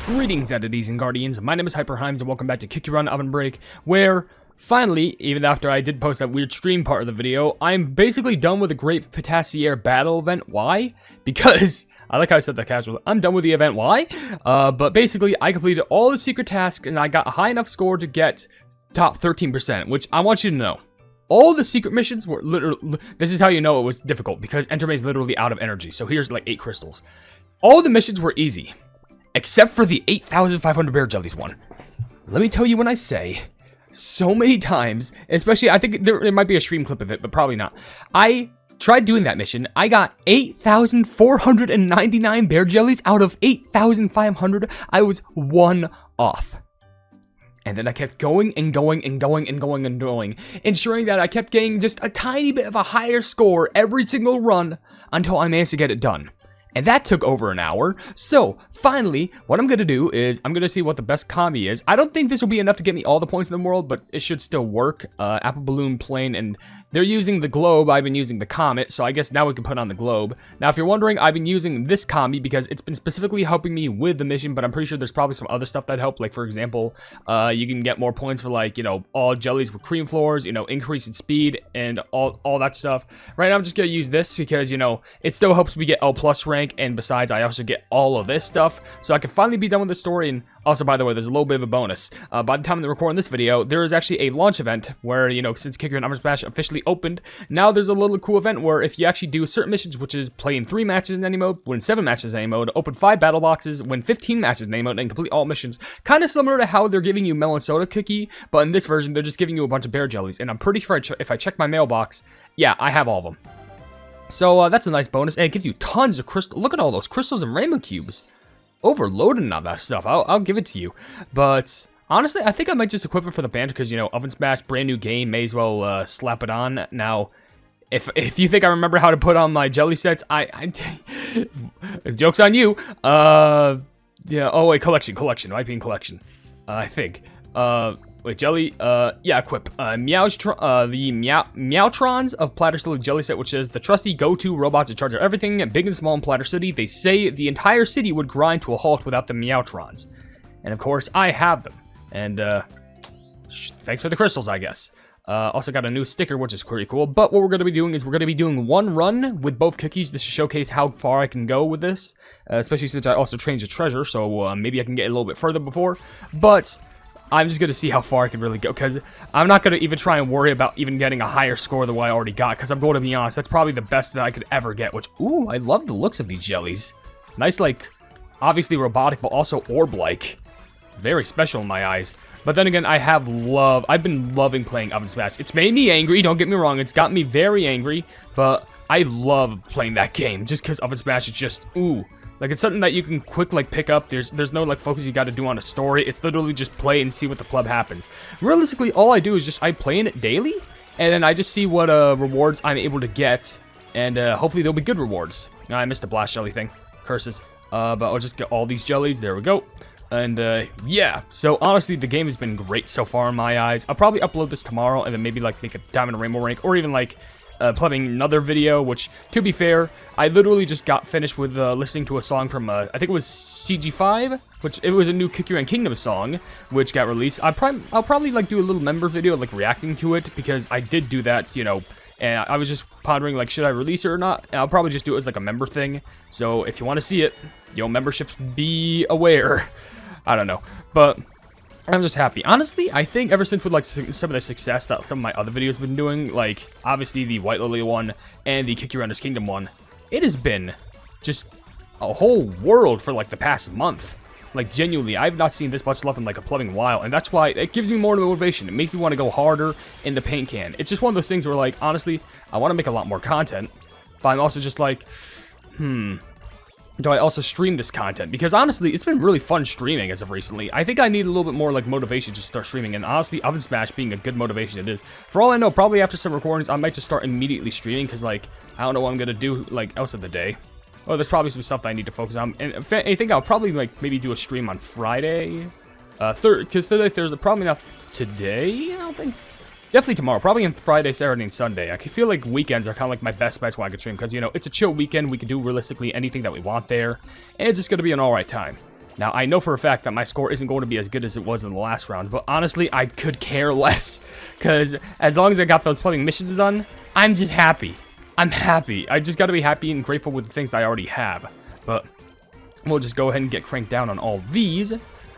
Greetings, entities and guardians. My name is HyperHimes, and welcome back to Kick You Run OvenBreak, where finally, even after I did post that weird stream part of the video, I'm basically done with the Great PITASSIER battle event. Why? Because I like how I said that casual. I'm done with the event. Why? But basically, I completed all the secret tasks, and I got a high enough score to get top 13%, which I want you to know. All the secret missions were literally, this is how you know it was difficult, because Entremet is literally out of energy. So here's like 8 crystals. All the missions were easy, except for the 8,500 bear jellies one. Let me tell you when I say, so many times, especially, I think there might be a stream clip of it, but probably not. I tried doing that mission. I got 8,499 bear jellies out of 8,500. I was 1 off. And then I kept going and going and going and going and going, ensuring that I kept getting just a tiny bit of a higher score every single run until I managed to get it done. And that took over an hour. So, finally, what I'm going to do is I'm going to see what the best combi is. I don't think this will be enough to get me all the points in the world, but it should still work. Apple Balloon Plane, and they're using the globe. I've been using the comet, so I guess now we can put on the globe. Now, if you're wondering, I've been using this combi because it's been specifically helping me with the mission, but I'm pretty sure there's probably some other stuff that help. Like, for example, you can get more points for, like, you know, all jellies with cream floors, you know, increase in speed, and all that stuff. Right now, I'm just going to use this because, you know, it still helps me get L+ rank. And besides, I also get all of this stuff, so I can finally be done with the story. And also, by the way, there's a little bit of a bonus. By the time I'm recording this video, there is actually a launch event where, you know, since Kick Your Run OvenSmash officially opened, now there's a little cool event where if you actually do certain missions, which is play in 3 matches in any mode, win 7 matches in any mode, open 5 battle boxes, win 15 matches in any mode, and complete all missions. Kind of similar to how they're giving you melon soda cookie, but in this version, they're just giving you a bunch of bear jellies. And I'm pretty sure if I check my mailbox, yeah, I have all of them. So that's a nice bonus, and it gives you tons of crystal. Look at all those crystals and rainbow cubes. Overloaded on that stuff. I'll give it to you. But honestly, I think I might just equip it for the banter because, you know, OvenSmash, brand new game, may as well slap it on. Now, if you think I remember how to put on my jelly sets, joke's on you. Yeah. Oh wait, collection. Might be in collection. I think. Wait, jelly, yeah, equip, the Meowtrons of Platter City Jelly Set, which is the trusty go-to robots in charge of everything, big and small in Platter City. They say the entire city would grind to a halt without the Meowtrons. And of course, I have them. And, thanks for the crystals, I guess. Also got a new sticker, which is pretty cool. But what we're going to be doing is we're going to be doing 1 run with both cookies. This to showcase how far I can go with this, especially since I also changed the treasure, so maybe I can get a little bit further before. But I'm just going to see how far I can really go, because I'm not going to even try and worry about even getting a higher score than what I already got, because I'm going to be honest, that's probably the best that I could ever get, which, ooh, I love the looks of these jellies. Nice, like, obviously robotic, but also orb-like. Very special in my eyes. But then again, I've been loving playing OvenSmash. It's made me angry, don't get me wrong, it's got me very angry, but I love playing that game, just because OvenSmash is just, ooh. Like, it's something that you can quick, like, pick up. There's no, like, focus you got to do on a story. It's literally just play and see what the club happens. Realistically, all I do is just, I play in it daily, and then I just see what rewards I'm able to get, and hopefully they'll be good rewards. I missed the blast jelly thing. Curses. But I'll just get all these jellies. There we go. And, yeah. So, honestly, the game has been great so far in my eyes. I'll probably upload this tomorrow, and then maybe, like, make a Diamond Rainbow rank, or even, like, playing another video, which, to be fair, I literally just got finished with listening to a song from, I think it was CG5, which it was a new Kick Your Run Kingdom song, which got released. I'll probably, like, do a little member video, like, reacting to it, because I did do that, you know, and I was just pondering, like, should I release it or not? And I'll probably just do it as, like, a member thing, so if you want to see it, you know, memberships, be aware. I don't know, but I'm just happy. Honestly, I think ever since with, like, some of the success that some of my other videos have been doing, like, obviously the White Lily one and the Kick Your Runner's Kingdom one, it has been just a whole world for, like, the past month. Like, genuinely, I've not seen this much love in, like, a plug in a while, and that's why it gives me more motivation. It makes me want to go harder in the paint can. It's just one of those things where, like, honestly, I want to make a lot more content, but I'm also just like, do I also stream this content? Because honestly, it's been really fun streaming as of recently. I think I need a little bit more, like, motivation to start streaming, and honestly, OvenSmash being a good motivation it is. For all I know, probably after some recordings, I might just start immediately streaming, because, like, I don't know what I'm gonna do, like, else of the day. Oh, there's probably some stuff that I need to focus on, and I think I'll probably, like, maybe do a stream on Friday, because today, Thursday, probably not today, I don't think. definitely tomorrow. Probably on Friday, Saturday, and Sunday. I feel like weekends are kind of like my best bets when I can stream. Because, you know, it's a chill weekend. We can do realistically anything that we want there. And it's just going to be an alright time. Now, I know for a fact that my score isn't going to be as good as it was in the last round. But honestly, I could care less. Because as long as I got those plumbing missions done, I'm just happy. I'm happy. I just got to be happy and grateful with the things I already have. But we'll just go ahead and get cranked down on all these.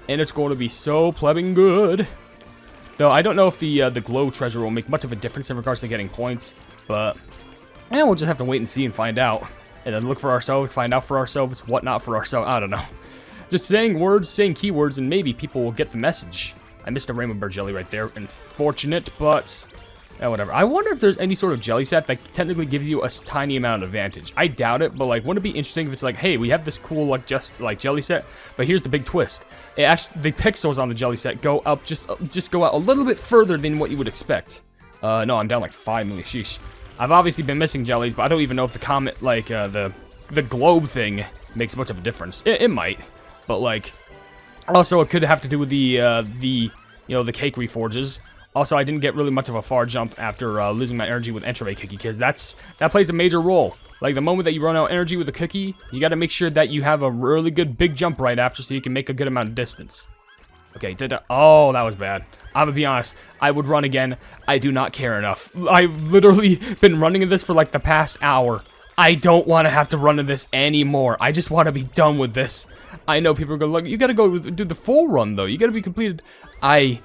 And it's going to be so plebbing good. Though I don't know if the glow treasure will make much of a difference in regards to getting points. But yeah, we'll just have to wait and see and find out. And then look for ourselves, find out for ourselves, whatnot for ourselves. I don't know. Just saying words, saying keywords, and maybe people will get the message. I missed a rainbow bird jelly right there. Unfortunate, but whatever. I wonder if there's any sort of jelly set that technically gives you a tiny amount of advantage. I doubt it, but like, wouldn't it be interesting if it's like, hey, we have this cool like just like jelly set, but here's the big twist. It actually, the pixels on the jelly set go up just go out a little bit further than what you would expect. No, I'm down like 5 million. Sheesh. I've obviously been missing jellies, but I don't even know if the comet like the globe thing makes much of a difference. It might, but like, also it could have to do with the you know, the cake reforges. Also, I didn't get really much of a far jump after losing my energy with Entremet cookie, because that plays a major role. Like, the moment that you run out of energy with the cookie, you got to make sure that you have a really good big jump right after so you can make a good amount of distance. Okay, oh, that was bad. I'm gonna be honest, I would run again. I do not care enough. I've literally been running in this for like the past hour. I don't want to have to run in this anymore. I just want to be done with this. I know people are going to look, you got to go do the full run though. You got to be completed. I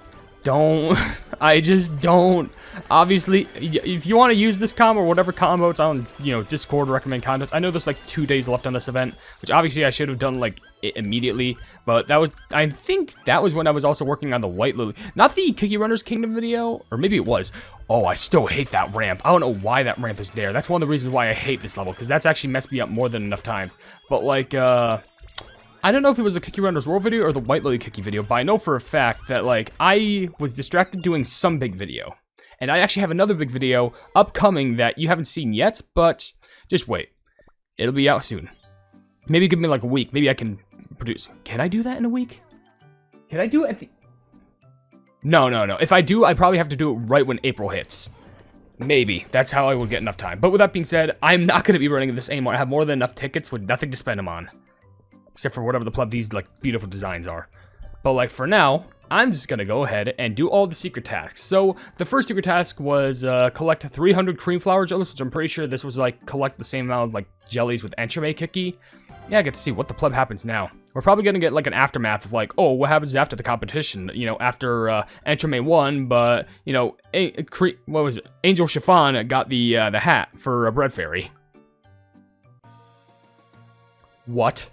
just don't. Obviously, if you want to use this combo or whatever combo it's on, you know, Discord recommend contests. I know there's like 2 days left on this event, which obviously I should have done like immediately, but that was, I think that was when I was also working on the White Lily, not the Cookie Runners Kingdom video, or maybe it was. Oh, I still hate that ramp. I don't know why that ramp is there. That's one of the reasons why I hate this level, because that's actually messed me up more than enough times. But like, I don't know if it was the Cookie Runners World video or the White Lily Cookie video, but I know for a fact that, like, I was distracted doing some big video. And I actually have another big video upcoming that you haven't seen yet, but just wait. It'll be out soon. Maybe give me, like, a week. Maybe I can produce. Can I do that in a week? Can I do it at the... No. If I do, I probably have to do it right when April hits. Maybe. That's how I will get enough time. But with that being said, I'm not going to be running this anymore. I have more than enough tickets with nothing to spend them on. Except for whatever the pleb these, like, beautiful designs are. But, like, for now, I'm just gonna go ahead and do all the secret tasks. So, the first secret task was, collect 300 cream flower jellies, which I'm pretty sure this was, like, collect the same amount of, like, jellies with Entremet cookie. Yeah, I get to see what the pleb happens now. We're probably gonna get, like, an aftermath of, like, oh, what happens after the competition? You know, after, Entremet won, but, you know, what was it? Angel Chiffon got the hat for a bread fairy. What?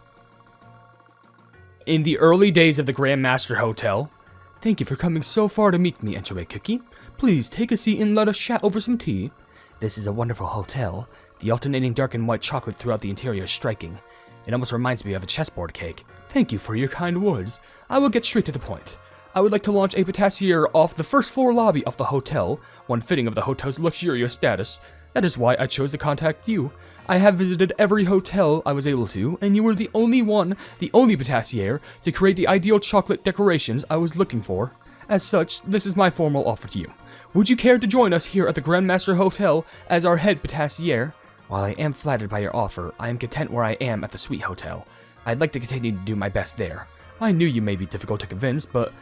In the early days of the Grandmaster Hotel. Thank you for coming so far to meet me, Entremet Cookie. Please take a seat and let us chat over some tea. This is a wonderful hotel. The alternating dark and white chocolate throughout the interior is striking. It almost reminds me of a chessboard cake. Thank you for your kind words. I will get straight to the point. I would like to launch a PITASSIER off the first floor lobby of the hotel, one fitting of the hotel's luxurious status. That is why I chose to contact you. I have visited every hotel I was able to, and you were the only one, the only PITASSIER, to create the ideal chocolate decorations I was looking for. As such, this is my formal offer to you. Would you care to join us here at the Grandmaster Hotel as our head PITASSIER? While I am flattered by your offer, I am content where I am at the Sweet Hotel. I'd like to continue to do my best there. I knew you may be difficult to convince, but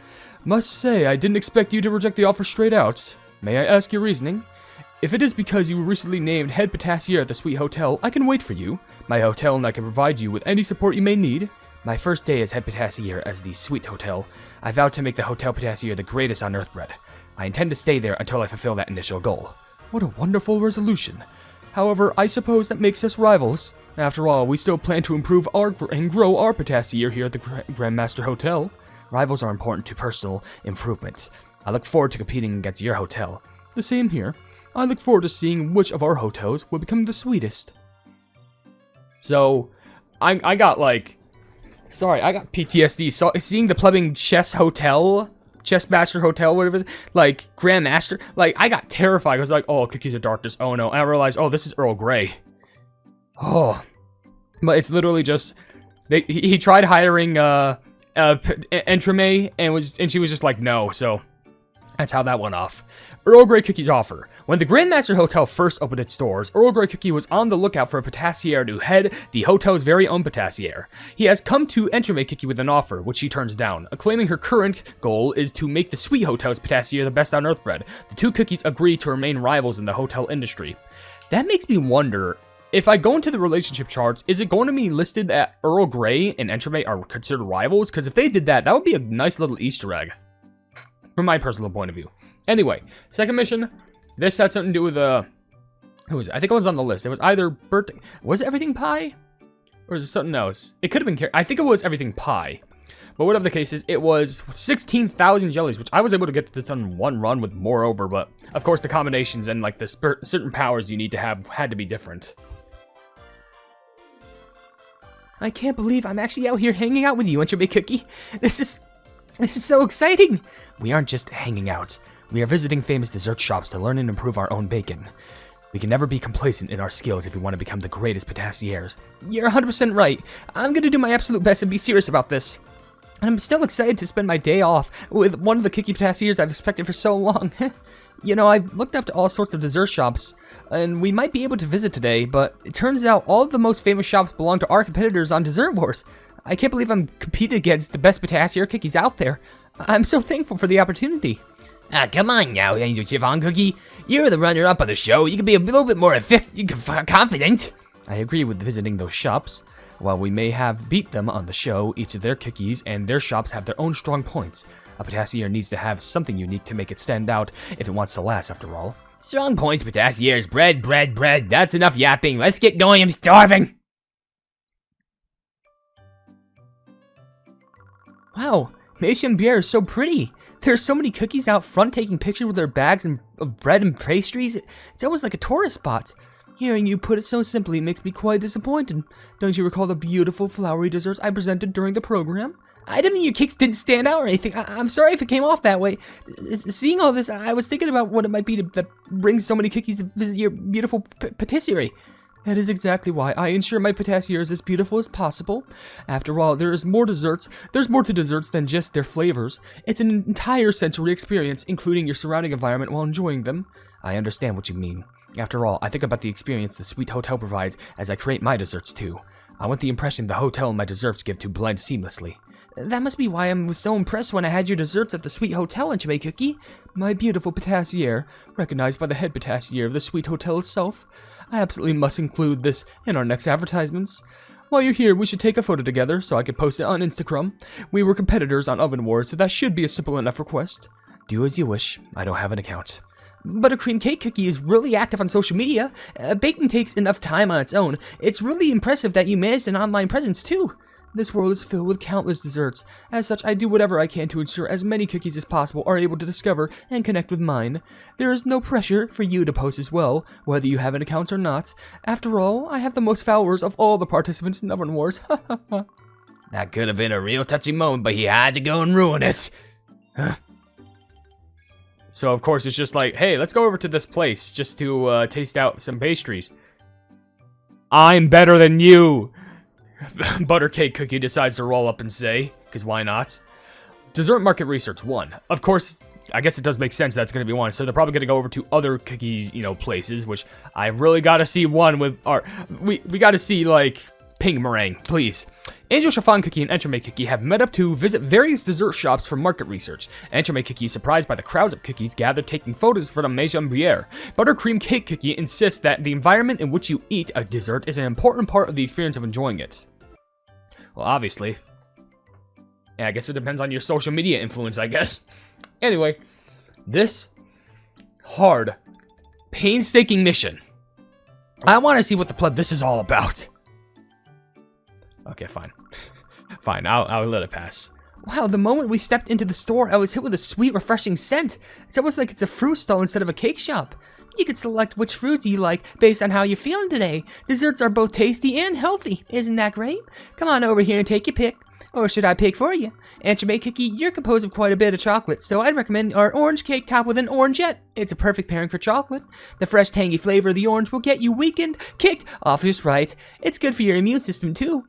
must say I didn't expect you to reject the offer straight out. May I ask your reasoning? If it is because you were recently named head PITASSIER at the Sweet Hotel, I can wait for you. My hotel and I can provide you with any support you may need. My first day as head PITASSIER as the Sweet Hotel, I vowed to make the Hotel PITASSIER the greatest on Earthbread. I intend to stay there until I fulfill that initial goal. What a wonderful resolution. However, I suppose that makes us rivals. After all, we still plan to improve and grow our PITASSIER here at the Grandmaster Hotel. Rivals are important to personal improvement. I look forward to competing against your hotel. The same here. I look forward to seeing which of our hotels will become the sweetest. So, I got like... Sorry, I got PTSD. So, seeing the plumbing chess master hotel, whatever, like, Grandmaster, like, I got terrified. I was like, oh, Cookies of Darkness, oh no. And I realized, oh, this is Earl Grey. Oh. But it's literally just... He tried hiring, Entremet, and she was just like, no, so... That's how that went off. Earl Grey Cookies offer. When the Grandmaster Hotel first opened its doors, Earl Grey Cookie was on the lookout for a Patissier to head the hotel's very own Patissier. He has come to Entremet Cookie with an offer, which she turns down, claiming her current goal is to make the Sweet Hotel's Patissier the best on Earthbread. The two cookies agree to remain rivals in the hotel industry. That makes me wonder, if I go into the relationship charts, is it going to be listed that Earl Grey and Entremet are considered rivals? Because if they did that, that would be a nice little Easter egg, from my personal point of view. Anyway, second mission. This had something to do with, who was it? I think it was on the list. It was either birthday. Was it everything pie? Or was it something else? It could have been, I think it was everything pie. But whatever the case is, it was 16,000 jellies, which I was able to get this done in one run with more over. But, of course, the combinations and, like, the certain powers you need to have had to be different. I can't believe I'm actually out here hanging out with you, Entremet Cookie. This is so exciting. We aren't just hanging out. We are visiting famous dessert shops to learn and improve our own bacon. We can never be complacent in our skills if we want to become the greatest patissiers. You're 100% right. I'm going to do my absolute best and be serious about this. And I'm still excited to spend my day off with one of the cookie patissiers I've expected for so long. You know, I've looked up to all sorts of dessert shops, and we might be able to visit today, but it turns out all of the most famous shops belong to our competitors on Dessert Wars. I can't believe I'm competing against the best patissier cookies out there. I'm so thankful for the opportunity. Come on now, Angel Chiffon Cookie. You're the runner-up of the show. You can be a little bit more confident. I agree with visiting those shops. While we may have beat them on the show, each of their cookies and their shops have their own strong points. A patissier needs to have something unique to make it stand out if it wants to last, after all. Strong points, patissiers. Bread, bread, bread. That's enough yapping. Let's get going. I'm starving. Wow, Maison Bière is so pretty. There are so many cookies out front taking pictures with their bags of bread and pastries. It's almost like a tourist spot. Hearing you put it so simply makes me quite disappointed. Don't you recall the beautiful flowery desserts I presented during the program? I didn't mean your cakes didn't stand out or anything. I'm sorry if it came off that way. Seeing all this, I was thinking about what it might be that brings so many cookies to visit your beautiful patisserie. That is exactly why I ensure my patissier is as beautiful as possible. After all, there's more to desserts than just their flavors. It's an entire sensory experience, including your surrounding environment while enjoying them. I understand what you mean. After all, I think about the experience the Sweet Hotel provides as I create my desserts too. I want the impression the hotel and my desserts give to blend seamlessly. That must be why I was so impressed when I had your desserts at the Sweet Hotel, Entremet Cookie. My beautiful patissier, recognized by the head patissier of the Sweet Hotel itself. I absolutely must include this in our next advertisements. While you're here, we should take a photo together so I can post it on Instagram. We were competitors on Oven Wars, so that should be a simple enough request. Do as you wish. I don't have an account. Buttercream Cake Cookie is really active on social media. Baking takes enough time on its own. It's really impressive that you managed an online presence too. This world is filled with countless desserts. As such, I do whatever I can to ensure as many cookies as possible are able to discover and connect with mine. There is no pressure for you to post as well, whether you have an account or not. After all, I have the most followers of all the participants in Oven Wars. That could have been a real touching moment, but he had to go and ruin it. So, of course, it's just like, hey, let's go over to this place just to taste out some pastries. I'm better than you. Buttercake Cookie decides to roll up and say, because why not? Dessert Market Research 1. Of course, I guess it does make sense that's going to be one. So they're probably going to go over to other cookies, places, which I really got to see one with our... We got to see, like, pink meringue, please. Angel Chiffon Cookie and Entremet Cookie have met up to visit various dessert shops for market research. Entremet Cookie is surprised by the crowds of cookies gathered taking photos for the Maison Bière. Buttercream Cake Cookie insists that the environment in which you eat a dessert is an important part of the experience of enjoying it. Well, obviously. Yeah, I guess it depends on your social media influence, I guess. Anyway, this hard, painstaking mission. I want to see what the pleb this is all about. Okay, fine. Fine, I'll let it pass. Wow, the moment we stepped into the store, I was hit with a sweet, refreshing scent. It's almost like it's a fruit stall instead of a cake shop. You can select which fruits you like based on how you're feeling today. Desserts are both tasty and healthy. Isn't that great? Come on over here and take your pick. Or should I pick for you? Entremet Cookie, you're composed of quite a bit of chocolate, so I'd recommend our orange cake topped with an orangette. It's a perfect pairing for chocolate. The fresh, tangy flavor of the orange will get you weakened, kicked off just right. It's good for your immune system, too.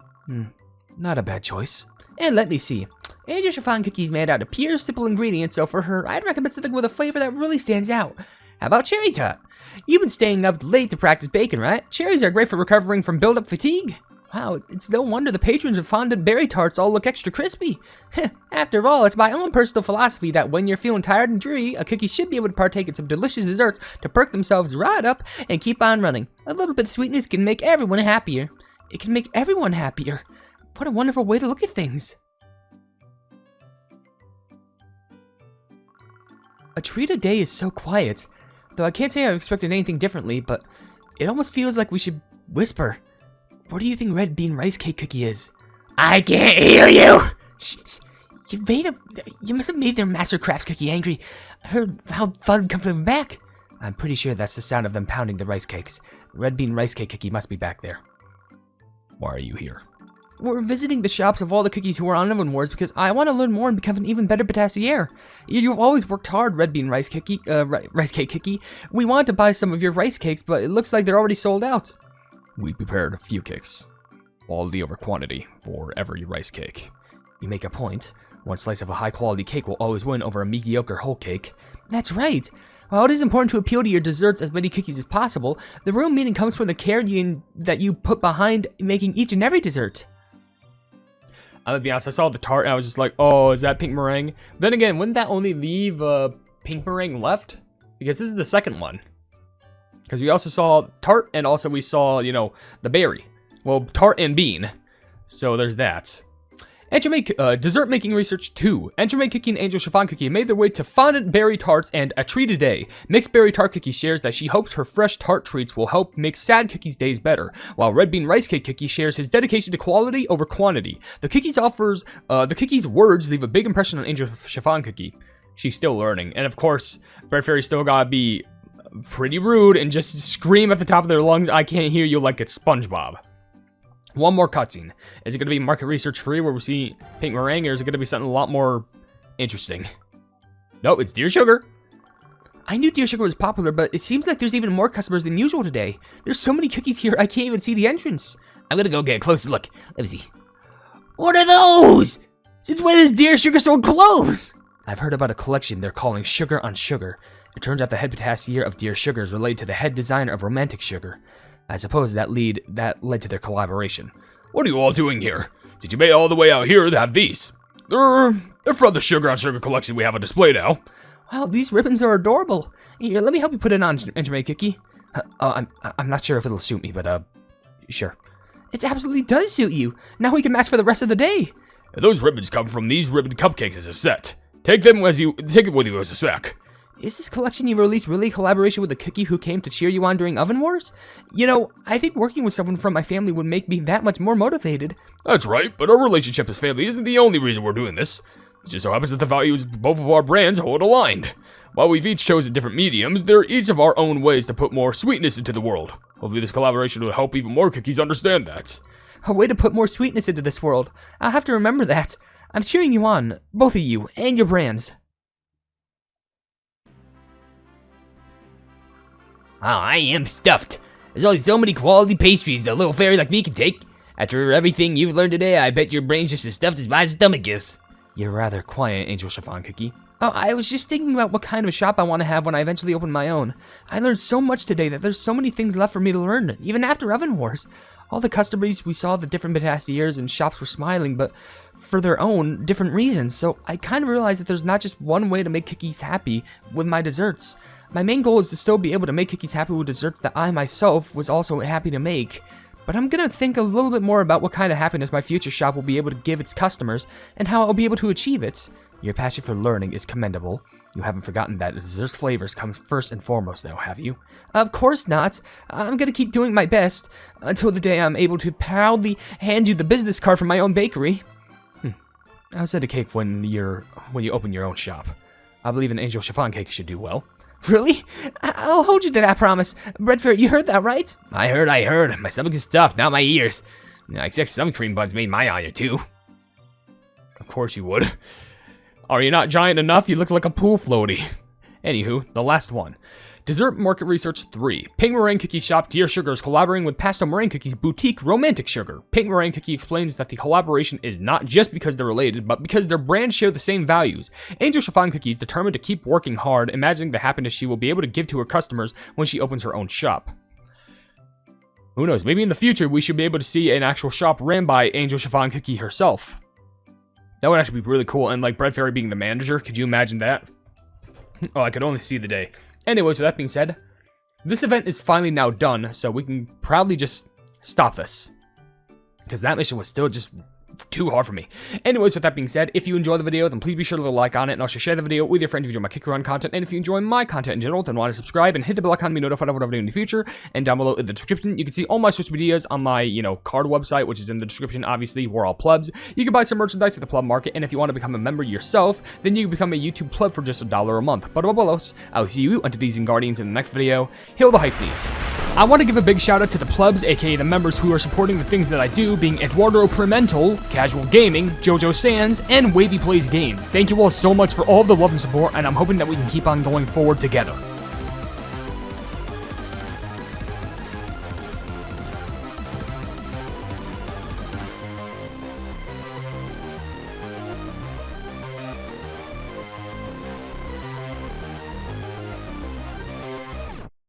Not a bad choice. And let me see. Angel Chiffon cookies made out of pure, simple ingredients, so for her, I'd recommend something with a flavor that really stands out. How about cherry tart? You've been staying up late to practice baking, right? Cherries are great for recovering from build-up fatigue. Wow, it's no wonder the patrons of fondant berry tarts all look extra crispy. After all, it's my own personal philosophy that when you're feeling tired and dreary, a cookie should be able to partake in some delicious desserts to perk themselves right up and keep on running. A little bit of sweetness can make everyone happier. It can make everyone happier. What a wonderful way to look at things. A treat a day is so quiet, though I can't say I expected anything differently, but it almost feels like we should whisper. What do you think red bean rice cake cookie is? I can't hear you! Shh, you must have made their master crafts cookie angry. I heard loud thud come from the back. I'm pretty sure that's the sound of them pounding the rice cakes. Red bean rice cake cookie must be back there. Why are you here? We're visiting the shops of all the cookies who are on Oven Wars because I want to learn more and become an even better patissier. You've always worked hard, red bean rice cake cookie. We want to buy some of your rice cakes, but it looks like they're already sold out. We prepared a few cakes. Quality over quantity for every rice cake. You make a point. One slice of a high-quality cake will always win over a mediocre whole cake. That's right. While it is important to appeal to your desserts as many cookies as possible, the real meaning comes from the care that you put behind making each and every dessert. I'm gonna be honest, I saw the tart and I was just like, oh, is that pink meringue? Then again, wouldn't that only leave pink meringue left? Because this is the second one. Because we also saw tart, and also we saw, you know, the berry. Well, tart and bean. So there's that. Entremet, dessert making research 2. Entremet cookie and angel chiffon cookie made their way to fondant berry tarts and a treat a day. Mixed berry tart cookie shares that she hopes her fresh tart treats will help make sad cookies' days better, while red bean rice cake cookie shares his dedication to quality over quantity. The cookie's words leave a big impression on angel chiffon cookie. She's still learning, and of course, Bread Fairy still gotta be pretty rude and just scream at the top of their lungs, I can't hear you, like it's SpongeBob. One more cutscene. Is it going to be market research free where we see pink meringue, or is it going to be something a lot more interesting? Nope, it's Dear Sugar. I knew Dear Sugar was popular, but it seems like there's even more customers than usual today. There's so many cookies here, I can't even see the entrance. I'm gonna go get a closer look. Let me see. What are those? Since when has Dear Sugar sold clothes? I've heard about a collection they're calling Sugar on Sugar. It turns out the head patissier of Dear Sugar is related to the head designer of Romantic Sugar. I suppose that led to their collaboration. What are you all doing here? Did you make it all the way out here to have these? They're from the Sugar on Sugar collection we have on display now. Wow, these ribbons are adorable. Here, let me help you put it on, Entremet Cookie. I'm not sure if it'll suit me, but sure. It absolutely does suit you. Now we can match for the rest of the day. Those ribbons come from these ribbon cupcakes as a set. Take it with you as a snack. Is this collection you released really a collaboration with the cookie who came to cheer you on during Oven Wars? You know, I think working with someone from my family would make me that much more motivated. That's right, but our relationship as family isn't the only reason we're doing this. It just so happens that the values of both of our brands hold aligned. While we've each chosen different mediums, they're each of our own ways to put more sweetness into the world. Hopefully this collaboration will help even more cookies understand that. A way to put more sweetness into this world. I'll have to remember that. I'm cheering you on, both of you, and your brands. Wow, I am stuffed. There's only so many quality pastries a little fairy like me can take. After everything you've learned today, I bet your brain's just as stuffed as my stomach is. You're rather quiet, Angel Chiffon Cookie. Oh, I was just thinking about what kind of shop I want to have when I eventually open my own. I learned so much today that there's so many things left for me to learn, even after Oven Wars. All the customers we saw, the different patissiers and shops were smiling, but for their own different reasons. So I kind of realized that there's not just one way to make cookies happy with my desserts. My main goal is to still be able to make cookies happy with desserts that I myself was also happy to make. But I'm gonna think a little bit more about what kind of happiness my future shop will be able to give its customers and how I'll be able to achieve it. Your passion for learning is commendable. You haven't forgotten that dessert's flavors comes first and foremost though, have you? Of course not. I'm gonna keep doing my best until the day I'm able to proudly hand you the business card from my own bakery. I'll send a cake when you open your own shop. I believe an Angel Chiffon cake should do well. Really? I'll hold you to that promise. Bread Fairy, you heard that, right? I heard. My stomach is stuffed, not my ears. I expect some cream buns made my eye too. Of course you would. Are you not giant enough? You look like a pool floaty. Anywho, the last one. Dessert Market Research 3. Pink Meringue Cookie Shop Dear Sugar is collaborating with Pastel Meringue Cookies Boutique Romantic Sugar. Pink Meringue Cookie explains that the collaboration is not just because they're related, but because their brands share the same values. Angel Chiffon Cookie is determined to keep working hard, imagining the happiness she will be able to give to her customers when she opens her own shop. Who knows, maybe in the future we should be able to see an actual shop ran by Angel Chiffon Cookie herself. That would actually be really cool, and like Bread Fairy being the manager, could you imagine that? Oh, I could only see the day. Anyways, with that being said, this event is finally now done, so we can proudly just stop this. Because that mission was still just too hard for me. Anyways, with that being said, if you enjoy the video, then please be sure to leave a like on it, and also share the video with your friends if you enjoy my Kick Around content, and if you enjoy my content in general, then want to subscribe and hit the bell icon to be notified of what I'm doing in the future, and down below in the description, you can see all my social medias on my, card website, which is in the description, obviously, we're all plebs. You can buy some merchandise at the pleb market, and if you want to become a member yourself, then you can become a YouTube pleb for just $1 a month. But above all else, I'll see you unto these and Guardians in the next video. Hail the Hypenese. I want to give a big shout out to the plebs, aka the members who are supporting the things that I do, being Eduardo Primental, Casual Gaming, Jojo Sands, and Wavy Plays Games. Thank you all so much for all of the love and support, and I'm hoping that we can keep on going forward together.